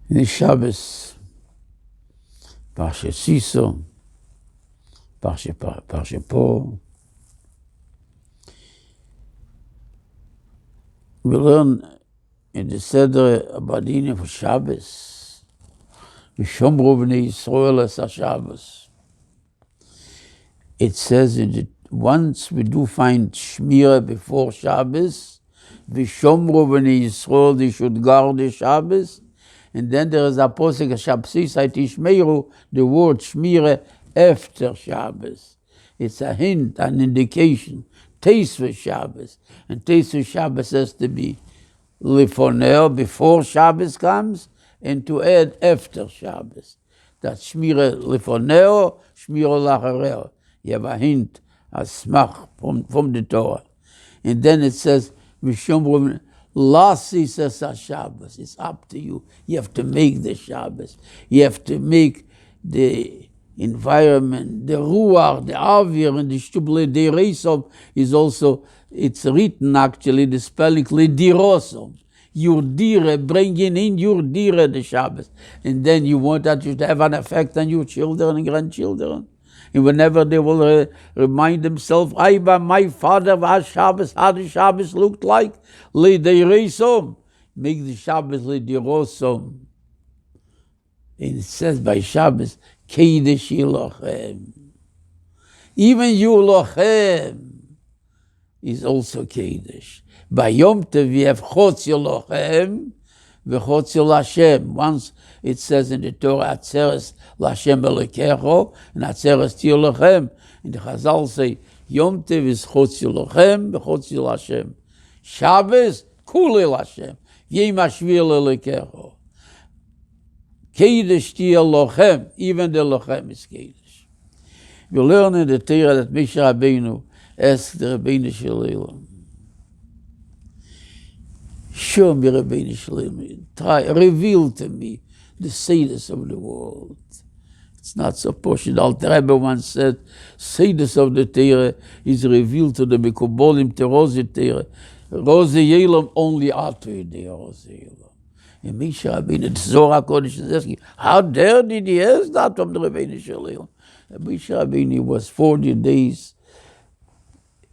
In Shabbos, Parsha Siso, Parsha Po. We learn in the Seder about the meaning of Shabbos. V'shomru b'nei Yisrael es HaShabbos. It says once we do find Shmira before Shabbos, V'shomru b'nei Yisrael, they should guard the Shabbos. And then there is a posuk Shabsis Tishmeru, the word Shmira after Shabbos. It's a hint, an indication. Taste for Shabbos. And taste for Shabbos has to be Lifoneo, before Shabbos comes, and to add after Shabbos. That's Shmira Lifoneo, Shmira Lachareo. You have a hint, a smach from the Torah. And then it says, V'shomru Lasi says Shabbos. It's up to you. You have to make the Shabbos. You have to make the environment, the ruach, the avir, and the shtubli deresom is also, it's written actually, the spelling lidirosom. Your dire, bringing in your dire the Shabbos. And then you want that to have an effect on your children and grandchildren. And whenever they will remind themselves, my father was Shabbos, how the Shabbos looked like, Lidirosom, make the Shabbos lidirosom. And it says by Shabbos, Keidesh Yilochem. Even you Lochem is also Keidesh. By Yom Tov we have Chotz Yilochem, V'chotz Yil Once it says in the Torah, Atzeres L'Hashem Elokecho, and Atzeres Yilochem. And the Chazal say, Yom Tov is Chotz Yilochem, V'chotz Yil Shabbos, Kuli L'Hashem, Yom HaShvil Elokecho. Keidesh Tia Lochem, even the Lochem is Keidesh. We learn in the Torah that Moshe Rabbeinu asked the Rabbeinu Shalom, show me Rabbeinu Shalom, reveal to me the Sedus of the world. It's not so posh. The Alter Rebbe once said, Sedus of the Torah is revealed to the Mekubolim Terozi Torah. Rozi Yelom only after the Rozi Yelom. And Moshe Rabbeinu, the Zohar Kodesh is asking, how dare did he ask that from the Rabbeinu Shalom? Moshe Rabbeinu was 40 days.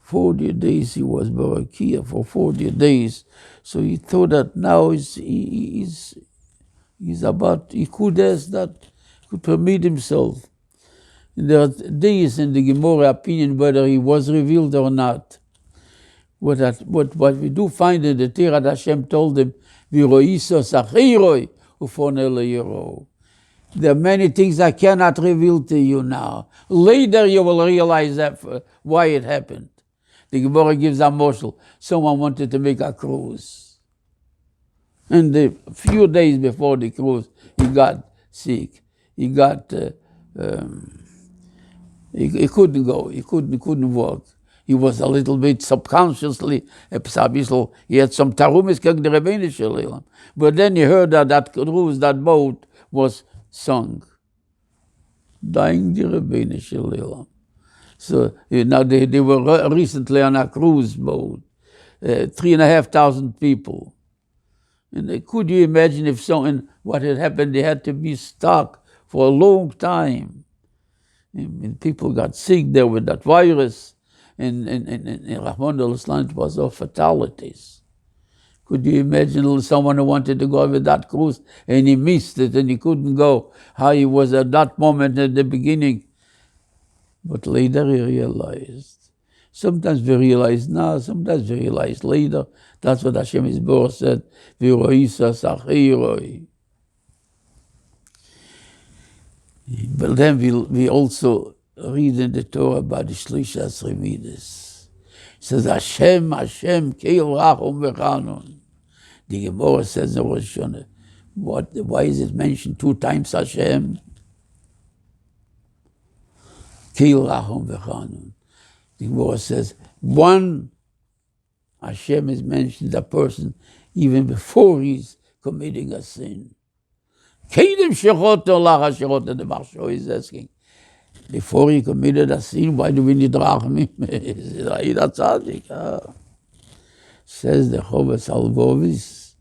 40 days he was Barakia for 40 days. So he thought that now he's about, he could ask that, could permit himself. And there are days in the Gemara opinion whether he was revealed or not. What we do find in the Torah, that Hashem told him, there are many things I cannot reveal to you now. Later you will realize why it happened. The Gemara gives a moshel. Someone wanted to make a cruise. And a few days before the cruise, he got sick. He couldn't go. He couldn't walk. He was a little bit subconsciously, he had some tarumis gegen the Rabbeinu Shalom. But then he heard that cruise, that boat was sunk. Dying the Rabbeinu Shalom. So now they were recently on a cruise boat, 3,500 people. And could you imagine if what had happened? They had to be stuck for a long time. And people got sick there with that virus. And Rahman al-Islam, it was of fatalities. Could you imagine someone who wanted to go with that cruise and he missed it and he couldn't go? How he was at that moment at the beginning. But later he realized. Sometimes we realize now, sometimes we realize later. That's what Hashem Yisborach said. But then we also read in the Torah about the Shlishas Remidas. It says, Hashem, Keil Rachum V'Chanun. The Gemara says in Rosh Hashanah, why is it mentioned 2 times Hashem? Keil Rachum V'Chanun. The Gemara says, one, Hashem is mentioned, a person, even before he's committing a sin. Kedem Shechot Olach HaShechot, the Marsho is asking, before he committed a sin, why do we need Rachamim? Says the Chovas Alvovis,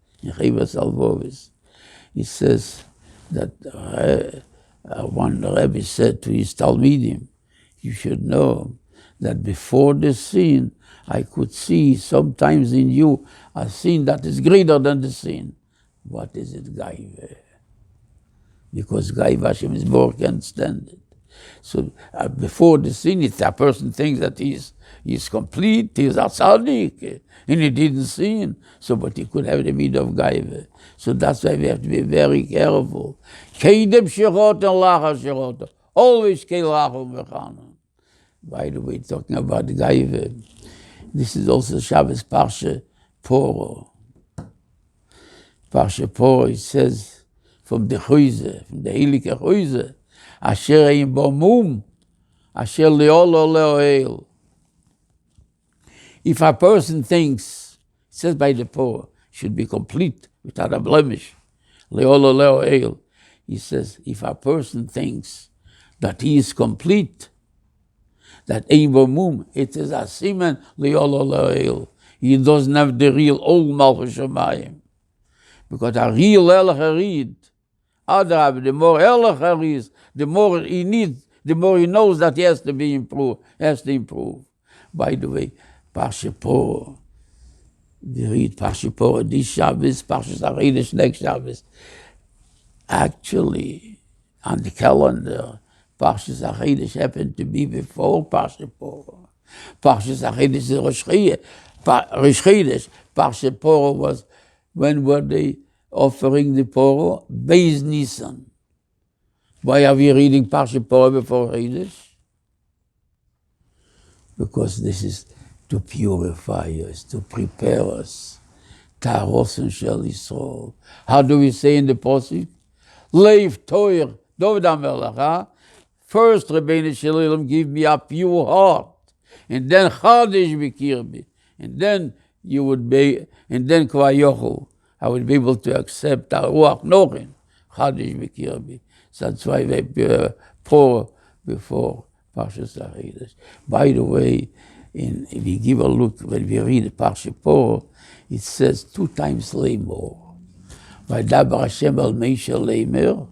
He says that one Rebbe said to his Talmidim, you should know that before the sin, I could see sometimes in you a sin that is greater than the sin. What is it, Gaiva? Because Gaiva Hashem is more can't stand it. So before the sin, if a person thinks that he's complete, he's a tzaddik, and he didn't sin. So, but he could have the meat of Gaiva. So that's why we have to be very careful. Kedem shirot and lacha shirot. Always kelachol mechana. By the way, talking about Gaiva, this is also Shabbos Parsha Poro. Parsha Poro, it says from the Chuize, from the Hilike Chuize, Asher ein bo mum, asher leolo leoel. If a person thinks, it says by the Poro, should be complete without a blemish, leolo leoel. He says, if a person thinks that he is complete, that ein bo mum, it is a siman leolo leoel. He doesn't have the real old Malchus Shemayim. Because a real Elach Adrab, the more Elach is, the more he needs, the more he knows that he has to be improved, has to improve. By the way, Parsha Poro, we read Parsha Poro this Shabbos, Parsha Sachidish next Shabbos. Actually, on the calendar, Parsha Sachidish happened to be before Parsha Poro. Parsha Sachidish is Rosh Chodesh. Parsha Poro was, when were they offering the Poro? Beis Nisan. Why are we reading Parsha Poro before Chodesh? Because this is to purify us, to prepare us. Tarosen shel Yisrael. How do we say in the Pasuk? Leif Toir, David HaMelech. First, Rebbeinu Shalom, give me a pure heart. And then Chadesh B'kirbi. And then you would be, and then Kva Yochel, I would be able to accept the Ruach Nochin, Chadesh B'kirbi. So that's why they pour before Parshas Sachidish. By the way, if we give a look, when we read Parsha Poro, it says 2 times Lemor. Vaydaber Hashem al Moshe Lemor.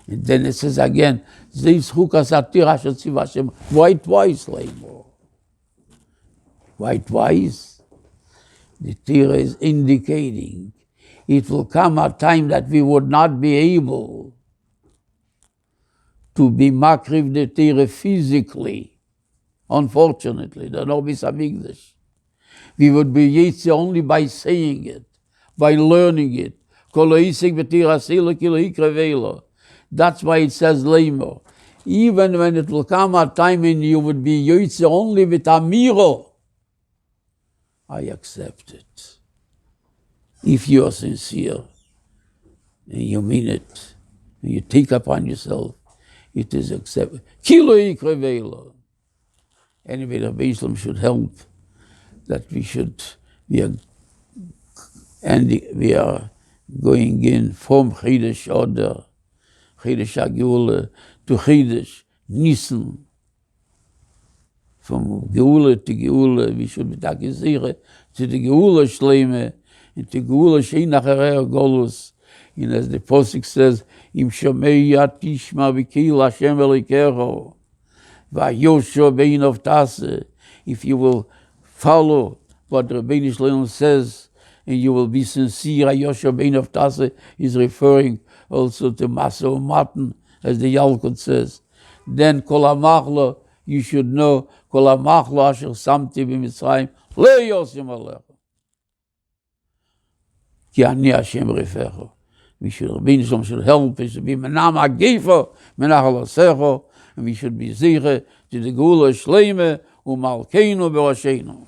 And then it says again, Zeis Chukas Atir Asher Tziv Hashem. Why twice Lemor? Why twice? The Torah is indicating it will come a time that we would not be able to be makriv the Torah physically. Unfortunately, there will be some English. We would be yetzi only by saying it, by learning it. That's why it says Leimo. Even when it will come a time when you would be yetzi only with Amiro, I accept it. If you are sincere and you mean it, and you take upon yourself, it is accepted. Anyway, the Islam should help that we are going in from Chodesh Adar, Chodesh Agula to Chodesh Nisan. From Geula to Geula, we should be takizire to the Geula Shleime, and to Geula Sheinacharei Golus. And as the Pasuk says, Im Shomei Yatishma B'Kil Hashem Elikecho, Vayosho Bein of Tase. If you will follow what Rabbeinu Shalom says, and you will be sincere, Vayosho Bein of Tase is referring also to Maso Matan, as the Yalkut says. Then Kol HaMachlo, you should know, Kol HaMachlo Asher Samti B'Mitzrayim, Le Yosim Alecho. Ki Ani Hashem Refecho. We should, Rabbeinu Shalom should help us to be Menam HaGeifo, Menachal Asecho, and we should be Ziche to the Geula Shleime, Umalkeinu B'Rosheinu.